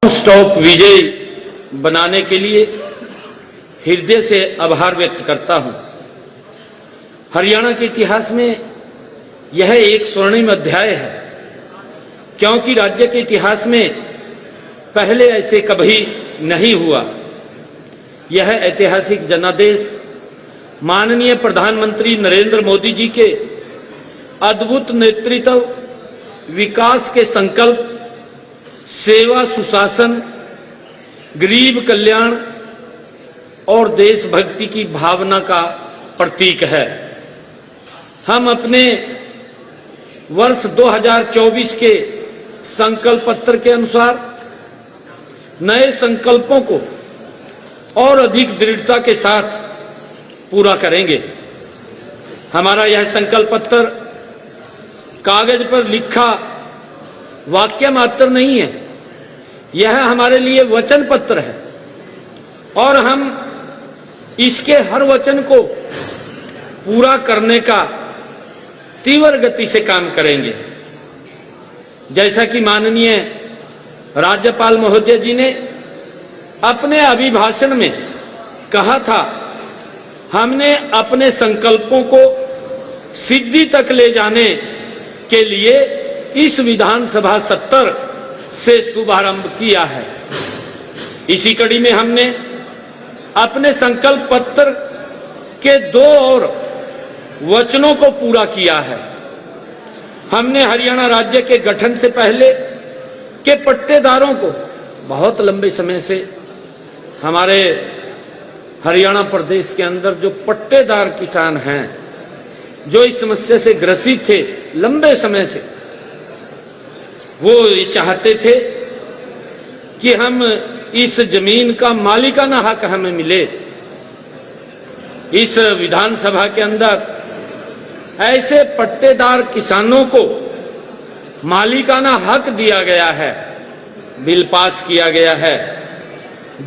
Stop विजय बनाने के लिए हृदय से आभार व्यक्त करता हूं। हरियाणा के इतिहास में यह एक स्वर्णिम अध्याय है, क्योंकि राज्य के इतिहास में पहले ऐसे कभी नहीं हुआ। यह ऐतिहासिक जनादेश माननीय प्रधानमंत्री नरेंद्र मोदी जी के अद्भुत नेतृत्व, विकास के संकल्प, सेवा, सुशासन, गरीब कल्याण और देशभक्ति की भावना का प्रतीक है। हम अपने वर्ष 2024 के संकल्प पत्र के अनुसार नए संकल्पों को और अधिक दृढ़ता के साथ पूरा करेंगे। हमारा यह संकल्प पत्र कागज पर लिखा वाक्य मात्र नहीं है, यह हमारे लिए वचन पत्र है और हम इसके हर वचन को पूरा करने का तीव्र गति से काम करेंगे। जैसा कि माननीय राज्यपाल महोदय जी ने अपने अभिभाषण में कहा था, हमने अपने संकल्पों को सिद्धि तक ले जाने के लिए इस विधानसभा सत्र से शुभारंभ किया है। इसी कड़ी में हमने अपने संकल्प पत्र के 2 और वचनों को पूरा किया है। हमने हरियाणा राज्य के गठन से पहले के पट्टेदारों को बहुत लंबे समय से हमारे हरियाणा प्रदेश के अंदर जो पट्टेदार किसान हैं, जो इस समस्या से ग्रसित थे लंबे समय से, वो ये चाहते थे कि हम इस जमीन का मालिकाना हक हमें मिले। इस विधानसभा के अंदर ऐसे पट्टेदार किसानों को मालिकाना हक दिया गया है, बिल पास किया गया है।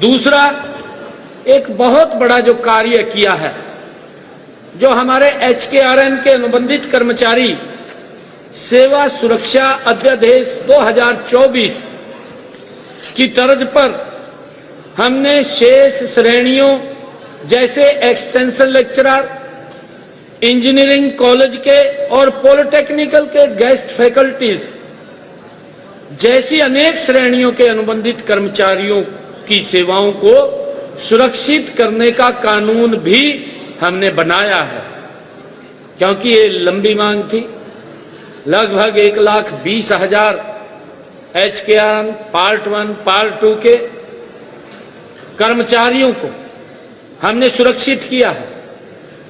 दूसरा, एक बहुत बड़ा जो कार्य किया है, जो हमारे HKRN के अनुबंधित कर्मचारी सेवा सुरक्षा अध्यादेश 2024 की तर्ज पर हमने शेष श्रेणियों जैसे एक्सटेंशन लेक्चरर, इंजीनियरिंग कॉलेज के और पॉलिटेक्निकल के गेस्ट फैकल्टीज जैसी अनेक श्रेणियों के अनुबंधित कर्मचारियों की सेवाओं को सुरक्षित करने का कानून भी हमने बनाया है, क्योंकि ये लंबी मांग थी। लगभग 1,20,000 HKRN पार्ट 1, पार्ट 2 के कर्मचारियों को हमने सुरक्षित किया है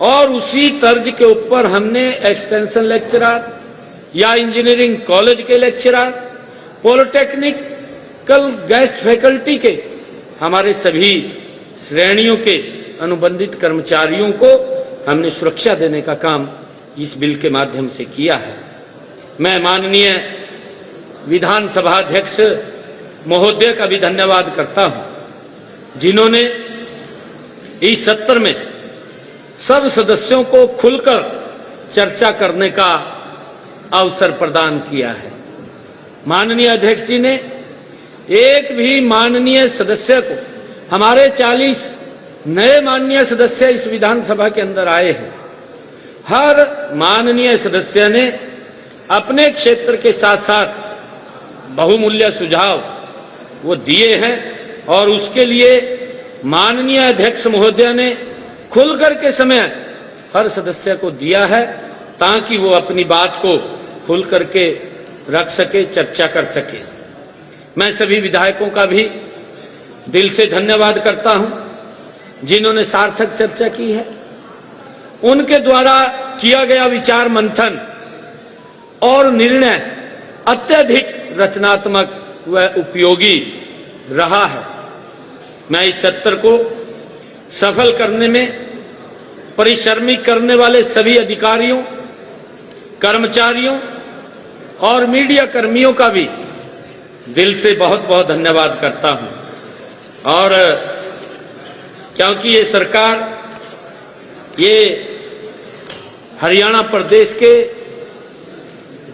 और उसी तर्ज के ऊपर हमने एक्सटेंशन लेक्चरर या इंजीनियरिंग कॉलेज के लेक्चरर, पॉलिटेक्निकल गेस्ट फैकल्टी के हमारे सभी श्रेणियों के अनुबंधित कर्मचारियों को हमने सुरक्षा देने का काम इस बिल के माध्यम से किया है। मैं माननीय विधानसभा अध्यक्ष महोदय का भी धन्यवाद करता हूं, जिन्होंने इस सत्र में सब सदस्यों को खुलकर चर्चा करने का अवसर प्रदान किया है। माननीय अध्यक्ष जी ने एक भी माननीय सदस्य को, हमारे 40 नए माननीय सदस्य इस विधानसभा के अंदर आए हैं, हर माननीय सदस्य ने अपने क्षेत्र के साथ साथ बहुमूल्य सुझाव वो दिए हैं और उसके लिए माननीय अध्यक्ष महोदय ने खुलकर के समय हर सदस्य को दिया है, ताकि वो अपनी बात को खुल करके रख सके, चर्चा कर सके। मैं सभी विधायकों का भी दिल से धन्यवाद करता हूं, जिन्होंने सार्थक चर्चा की है। उनके द्वारा किया गया विचार मंथन और निर्णय अत्यधिक रचनात्मक व उपयोगी रहा है। मैं इस सत्र को सफल करने में परिश्रमिक करने वाले सभी अधिकारियों, कर्मचारियों और मीडिया कर्मियों का भी दिल से बहुत बहुत धन्यवाद करता हूं। और क्योंकि ये सरकार, ये हरियाणा प्रदेश के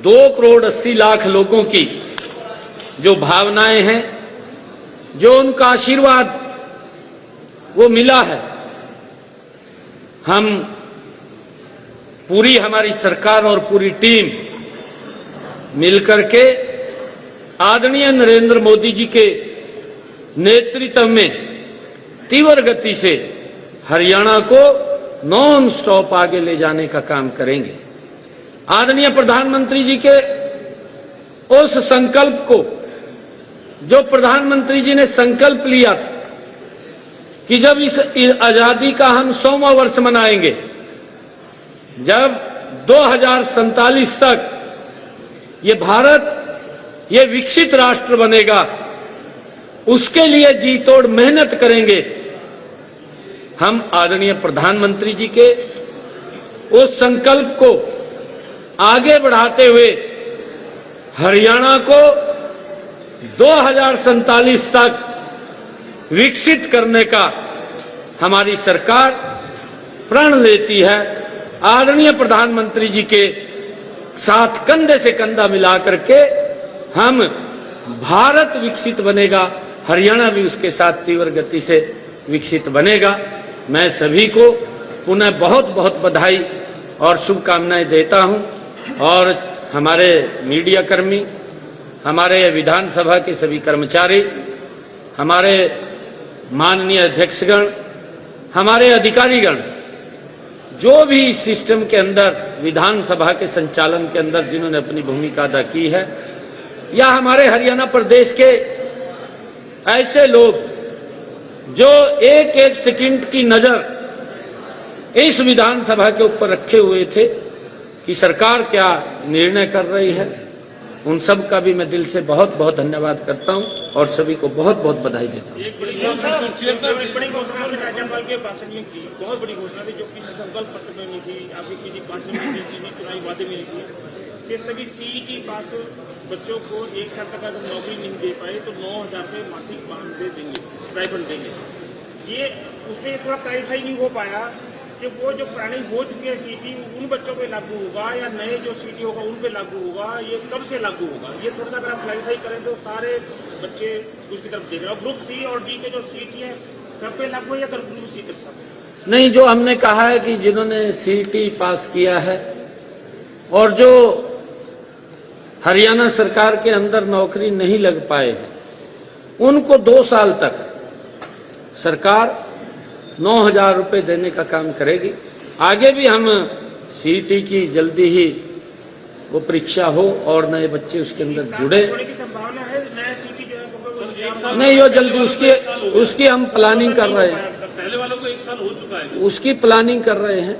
2 करोड़ 80 लाख लोगों की जो भावनाएं हैं जो उनका आशीर्वाद वो मिला है, हम पूरी हमारी सरकार और पूरी टीम मिलकर के आदरणीय नरेंद्र मोदी जी के नेतृत्व में तीव्र गति से हरियाणा को नॉन स्टॉप आगे ले जाने का काम करेंगे। आदरणीय प्रधानमंत्री जी के उस संकल्प को, जो प्रधानमंत्री जी ने संकल्प लिया था कि जब इस आजादी का हम 100वां वर्ष मनाएंगे, जब 2047 तक ये भारत ये विकसित राष्ट्र बनेगा, उसके लिए जी तोड़ मेहनत करेंगे। हम आदरणीय प्रधानमंत्री जी के उस संकल्प को आगे बढ़ाते हुए हरियाणा को 2047 तक विकसित करने का हमारी सरकार प्रण लेती है। आदरणीय प्रधानमंत्री जी के साथ कंधे से कंधा मिलाकर के हम भारत विकसित बनेगा, हरियाणा भी उसके साथ तीव्र गति से विकसित बनेगा। मैं सभी को पुनः बहुत बहुत बधाई और शुभकामनाएं देता हूं और हमारे मीडिया कर्मी, हमारे विधानसभा के सभी कर्मचारी, हमारे माननीय अध्यक्षगण, हमारे अधिकारीगण, जो भी इस सिस्टम के अंदर विधानसभा के संचालन के अंदर जिन्होंने अपनी भूमिका अदा की है, या हमारे हरियाणा प्रदेश के ऐसे लोग जो एक एक सेकंड की नजर इस विधानसभा के ऊपर रखे हुए थे कि सरकार क्या निर्णय कर रही है, उन सब का भी मैं दिल से बहुत बहुत धन्यवाद करता हूं और सभी को बहुत बहुत बधाई देता हूं। एक बड़ी घोषणा आपने राज्यपाल के भाषण में की, बहुत बड़ी घोषणा थी जो किसी संकल्प पत्र में नहीं थी, आपके किसी भाषण में नहीं, किसी चुनावी वादे में नहीं थी कि सभी सीईटी पास बच्चों को 1 साल तक अगर नौकरी नहीं दे पाए तो 9,000 रुपये मासिक बांध दे देंगे, स्टाइपेंड देंगे। ये उसमें थोड़ा क्लैरिफाई नहीं हो पाया कि वो जो पुरानी हो चुकी है सीटी उन बच्चों पे लागू होगा या नए जो सीटी होगा उन पे लागू होगा, ये कब से लागू होगा, ये थोड़ा सा अगर आप क्लैरिफाई करें तो सारे बच्चे उसकी तरफ देख रहे हैं। ग्रुप सी और डी के जो सीटी है सब पे लागू है या ग्रुप सी के साथ? नहीं, जो हमने कहा है कि जिन्होंने सीटी पास किया है और जो हरियाणा सरकार के अंदर नौकरी नहीं लग पाए हैं, उनको 2 साल तक सरकार 9,000 रुपये देने का काम करेगी। आगे भी हम सीटी की जल्दी ही वो परीक्षा हो और नए बच्चे उसके अंदर जुड़े। संभावना है नया सीटी जो है नहीं, वो जल्दी उसकी हम प्लानिंग कर रहे हैं। पहले वालों को 1 साल हो चुका है, उसकी प्लानिंग कर रहे हैं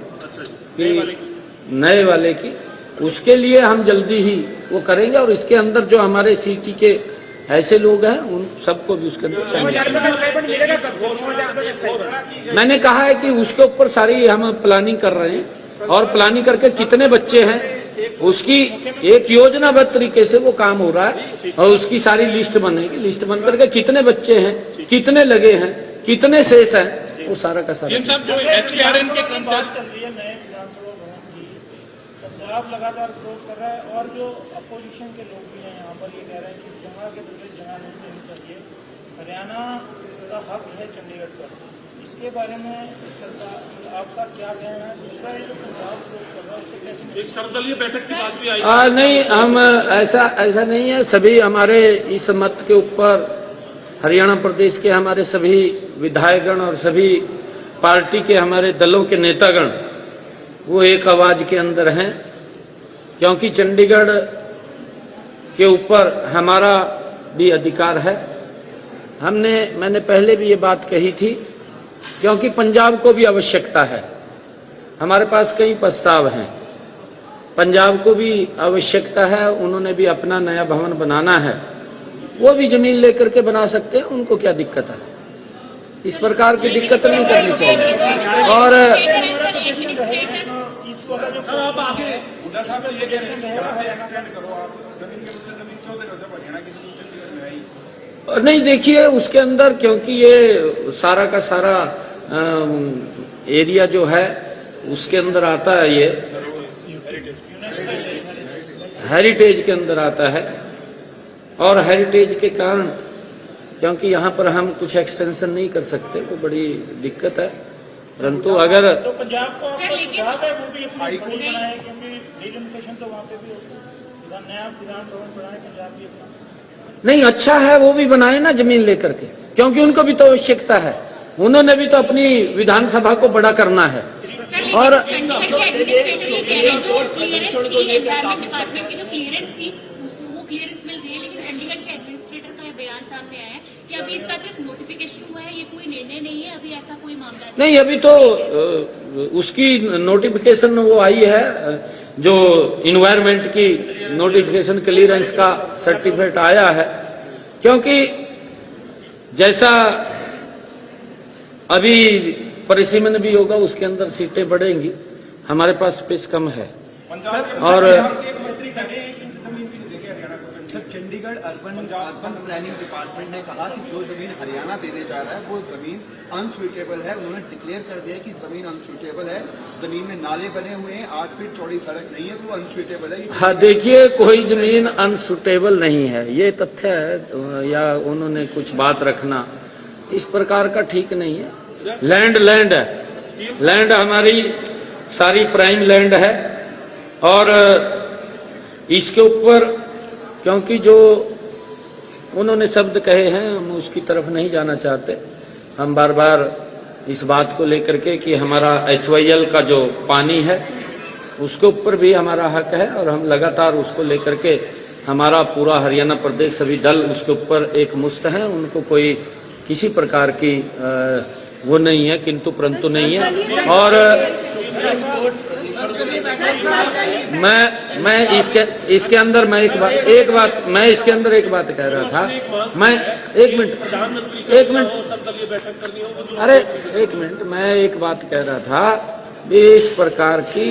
कि नए वाले की, उसके लिए हम जल्दी ही वो करेंगे और इसके अंदर जो हमारे सीटी के ऐसे लोग हैं उन सबको भी उसके अंदर शामिल। मैंने कहा है कि उसके ऊपर सारी हम प्लानिंग कर रहे हैं और प्लानिंग करके कितने बच्चे हैं उसकी एक योजनाबद्ध तरीके से वो काम हो रहा है और उसकी सारी लिस्ट बनेगी। लिस्ट बन करके कितने बच्चे हैं, कितने लगे हैं, कितने शेष हैं, वो सारा का सारा। पंजाब लगातार विरोध कर रहा है और जो अपोजिशन के लोग भी हैं यहाँ पर ये कह रहे हैं कि जगह के बदले जगह नहीं देनी चाहिए, हरियाणा का हक है चंडीगढ़ पर। इसके बारे में सरकार आपका क्या कहना है? दूसरा ये जो पंजाब विरोध कर रहा है उससे कैसे एक सर्वदलीय बैठक की बात भी आई? नहीं, हम ऐसा नहीं है। सभी हमारे इस मत के ऊपर हरियाणा प्रदेश के हमारे सभी विधायकगण और सभी पार्टी के हमारे दलों के नेतागण वो एक आवाज के अंदर हैं, क्योंकि चंडीगढ़ के ऊपर हमारा भी अधिकार है। मैंने पहले भी ये बात कही थी, क्योंकि पंजाब को भी आवश्यकता है। हमारे पास कई प्रस्ताव हैं, पंजाब को भी आवश्यकता है। उन्होंने भी अपना नया भवन बनाना है, वो भी जमीन लेकर के बना सकते हैं, उनको क्या दिक्कत है? इस प्रकार की दिक्कत नहीं करनी चाहिए। और नहीं, देखिए उसके अंदर, क्योंकि ये सारा का सारा एरिया जो है उसके अंदर आता है, ये हेरिटेज के अंदर आता है और हेरिटेज के कारण क्योंकि यहाँ पर हम कुछ एक्सटेंशन नहीं कर सकते, वो बड़ी दिक्कत है। परंतु अगर तो पंजाब को आपको सुझाव है वो भी अपनी कॉलेज बनाए, क्योंकि डिलिमिटेशन तो वहाँ पे भी होती है। नया विधान भवन बनाए पंजाब भी अपना। नहीं, अच्छा है वो भी बनाए ना जमीन लेकर के, क्योंकि उनको भी तो आवश्यकता है, उन्होंने भी तो अपनी विधानसभा को बड़ा करना है। और चंडीगढ़ के एडमिनिस्ट्रेटर ये कह रहे हैं जो क्लियरेंस थी एनवायरमेंट डिपार्टमेंट की जो क्लियरेंस थी वो क्लियरेंस मिल रही है, लेकिन चंडीगढ़ के एडमिनिस्ट्रेटर का ये बयान सामने आया है कि अभी इसका सिर्फ नोटिफिकेशन हुआ है, ये कोई निर्णय नहीं है, अभी ऐसा कोई मामला नहीं, अभी तो उसकी नोटिफिकेशन वो आई है, जो इन्वायरमेंट की नोटिफिकेशन क्लियरेंस का सर्टिफिकेट आया है, क्योंकि जैसा अभी परिसीमन भी होगा उसके अंदर सीटें बढ़ेंगी, हमारे पास स्पेस कम है। और मंत्री कह रहे हैं कि इनसे जमीन भी नहीं देंगे हरियाणा को। Sir, Chandigarh urban planning department ने कहा कि जो जमीन हरियाणा देने जा रहा है वो जमीन अनसुइटेबल है। उन्होंने डिक्लेयर कर दिया कि जमीन अनसुइटेबल है, जमीन में नाले बने हुए हैं, 8 फीट चौड़ी सड़क नहीं है, तो अनसुइटेबल है। हाँ, देखिए, कोई जमीन अनसुटेबल नहीं है, ये तथ्य है, या उन्होंने कुछ बात रखना इस प्रकार का ठीक नहीं है। लैंड है, लैंड हमारी सारी प्राइम लैंड है, और इसके ऊपर क्योंकि जो उन्होंने शब्द कहे हैं हम उसकी तरफ नहीं जाना चाहते। हम बार बार इस बात को लेकर के कि हमारा SYL का जो पानी है उसके ऊपर भी हमारा हक है, और हम लगातार उसको लेकर के हमारा पूरा हरियाणा प्रदेश सभी दल उसके ऊपर एक मुस्त हैं, उनको कोई किसी प्रकार की वो नहीं है, किंतु परंतु नहीं है। और मैं इसके अंदर मैं एक बात मैं इसके अंदर एक बात कह रहा था। मैं एक मिनट अरे एक मिनट मैं एक बात कह रहा था, इस प्रकार की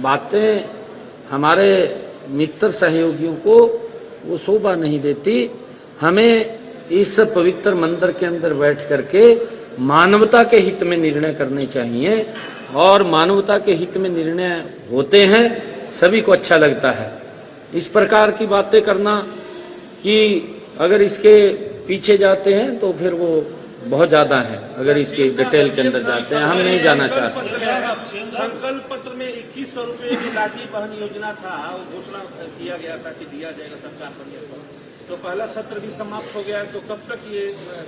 बातें हमारे मित्र सहयोगियों को वो शोभा नहीं देती। हमें इस पवित्र मंदिर के अंदर बैठ करके मानवता के हित में निर्णय करने चाहिए, और मानवता के हित में निर्णय होते हैं, सभी को अच्छा लगता है। इस प्रकार की बातें करना कि अगर इसके पीछे जाते हैं तो फिर वो बहुत ज्यादा है, अगर इसके डिटेल के अंदर जाते हैं हम नहीं जाना चाहते। संकल्प पत्र में 2100 रुपए की लाठी बहन योजना था, वो घोषणा किया गया था कि दिया जाएगा सरकार बनने पर, तो पहला सत्र भी समाप्त हो गया, तो कब तक ये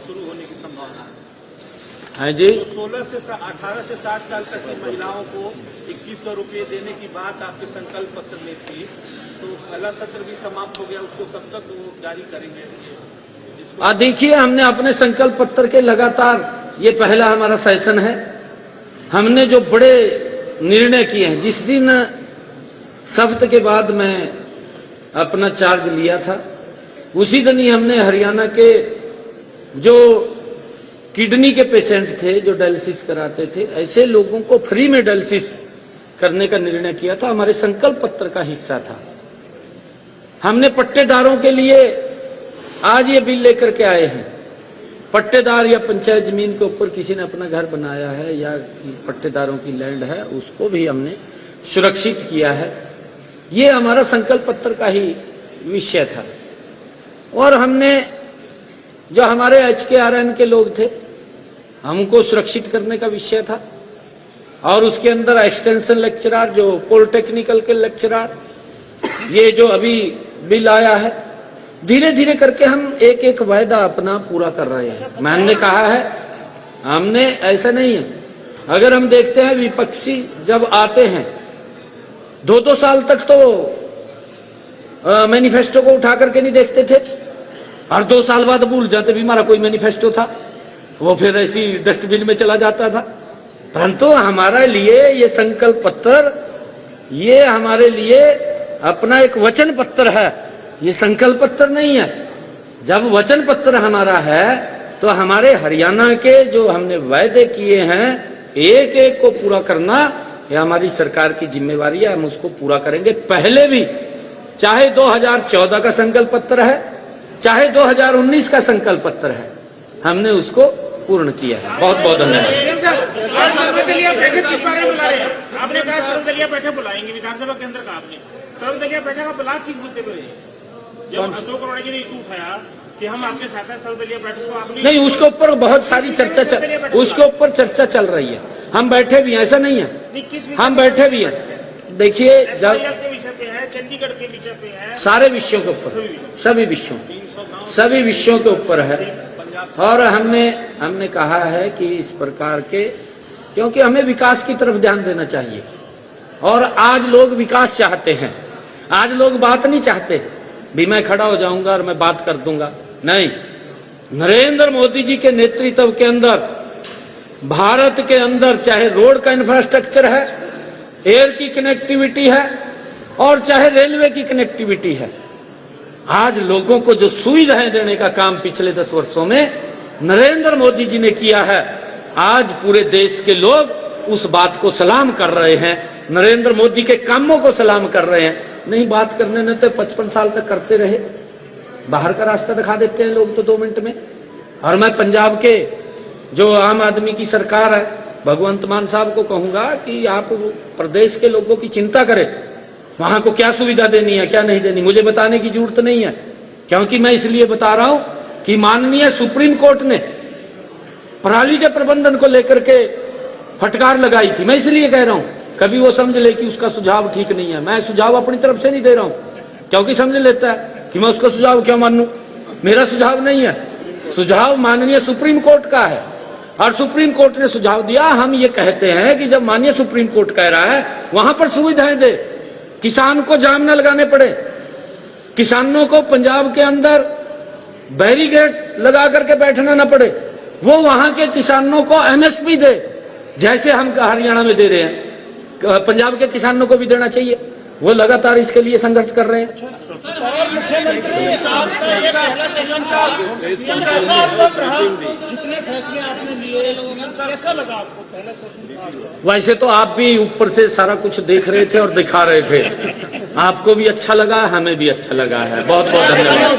शुरू होने की संभावना है? हाँ जी, तो 18 से 60 साल तक की महिलाओं को 2100 रुपए देने की बात आपके संकल्प पत्र में थी, तो पहला सत्र भी समाप्त हो गया, उसको कब तक वो जारी करेंगे? देखिए, हमने अपने संकल्प पत्र के लगातार, ये पहला हमारा सेशन है, हमने जो बड़े निर्णय किए हैं, जिस दिन सप्ताह के बाद मैं अपना चार्ज लिया था उसी दिन ही हमने हरियाणा के जो किडनी के पेशेंट थे, जो डायलिसिस कराते थे, ऐसे लोगों को फ्री में डायलिसिस करने का निर्णय किया था, हमारे संकल्प पत्र का हिस्सा था। हमने पट्टेदारों के लिए आज ये बिल लेकर के आए हैं। पट्टेदार या पंचायत जमीन के ऊपर किसी ने अपना घर बनाया है या पट्टेदारों की लैंड है, उसको भी हमने सुरक्षित किया है। ये हमारा संकल्प पत्र का ही विषय था। और हमने जो हमारे HKRN के लोग थे, हमको सुरक्षित करने का विषय था। और उसके अंदर एक्सटेंशन लेक्चरर, जो पॉलिटेक्निकल के लेक्चरर, ये जो अभी बिल आया है, धीरे धीरे करके हम एक एक वायदा अपना पूरा कर रहे हैं। मैंने कहा है, हमने ऐसा नहीं है, अगर हम देखते हैं विपक्षी जब आते हैं 2-2 साल तक तो मैनिफेस्टो को उठा करके नहीं देखते थे, और 2 साल बाद भूल जाते भी हमारा कोई मैनिफेस्टो था, वो फिर ऐसी डस्टबिन में चला जाता था। परंतु हमारे लिए ये संकल्प पत्र, ये हमारे लिए अपना एक वचन पत्र है, ये संकल्प पत्र नहीं है। जब वचन पत्र हमारा है तो हमारे हरियाणा के जो हमने वायदे किए हैं एक एक को पूरा करना ये हमारी सरकार की जिम्मेवारी है, हम उसको पूरा करेंगे। पहले भी चाहे 2014 का संकल्प पत्र है, चाहे 2019 का संकल्प पत्र है, हमने उसको पूर्ण किया है। बहुत बहुत धन्यवाद। आपने कहा सर्वदलीय बैठक बुलाएंगे विधानसभा के अंदर का, आपने सर्वदलीय बैठक का बुला किस मुद्दे पर है? जब अशोक अरोड़ा जी ने इशू उठाया कि कि हम आपके साथ हैं सर्वदलीय बैठक को आपने नहीं, उसके ऊपर बहुत सारी उसके ऊपर चर्चा चल रही है। हम बैठे भी हैं, ऐसा नहीं है, किस हम बैठे भी हैं। देखिए, जब SIR के विषय पे है, चंडीगढ़ के विषय पे है, सारे विषयों के ऊपर, सभी विषयों के ऊपर है। और हमने कहा है कि इस प्रकार के, क्योंकि हमें विकास की तरफ ध्यान देना चाहिए। और आज लोग विकास चाहते हैं, आज लोग बात नहीं चाहते भी मैं खड़ा हो जाऊंगा और मैं बात कर दूंगा। नहीं, नरेंद्र मोदी जी के नेतृत्व के अंदर भारत के अंदर चाहे रोड का इंफ्रास्ट्रक्चर है, एयर की कनेक्टिविटी है, और चाहे रेलवे की कनेक्टिविटी है, आज लोगों को जो सुविधाएं देने का काम पिछले 10 वर्षों में नरेंद्र मोदी जी ने किया है, आज पूरे देश के लोग उस बात को सलाम कर रहे हैं, नरेंद्र मोदी के कामों को सलाम कर रहे हैं। नहीं, बात करने में तो 55 साल तक करते रहे, बाहर का रास्ता दिखा देते हैं लोग तो 2 मिनट में। और मैं पंजाब के जो आम आदमी की सरकार है, भगवंत मान साहब को कहूंगा कि आप प्रदेश के लोगों की चिंता करें, वहां को क्या सुविधा देनी है क्या नहीं देनी मुझे बताने की जरूरत नहीं है, क्योंकि मैं इसलिए बता रहा हूं कि माननीय सुप्रीम कोर्ट ने पराली के प्रबंधन को लेकर के फटकार लगाई थी। मैं इसलिए कह रहा हूं, कभी वो समझ ले कि उसका सुझाव ठीक नहीं है। मैं सुझाव अपनी तरफ से नहीं दे रहा हूं, क्योंकि समझ लेता है कि मैं उसका सुझाव क्यों मानूं, मेरा सुझाव नहीं है, सुझाव माननीय सुप्रीम कोर्ट का है। और सुप्रीम कोर्ट ने सुझाव दिया। हम ये कहते हैं कि जब माननीय सुप्रीम कोर्ट कह रहा है, वहां पर सुविधाएं दे, किसान को जाम न लगाने पड़े, किसानों को पंजाब के अंदर बैरिकेड लगा करके बैठना न पड़े, वो वहां के किसानों को MSP दे, जैसे हम हरियाणा में दे रहे हैं, पंजाब के किसानों को भी देना चाहिए। वो लगातार इसके लिए संघर्ष कर रहे हैं। और मुख्यमंत्री आपका ये पहला सेशन था, कैसा अनुभव रहा? जितने फैसले आपने लिए, कैसा लगा आपको पहला सेशन था? वैसे तो आप भी ऊपर से सारा कुछ देख रहे थे और दिखा रहे थे, आपको भी अच्छा लगा, हमें भी अच्छा लगा है। बहुत बहुत धन्यवाद।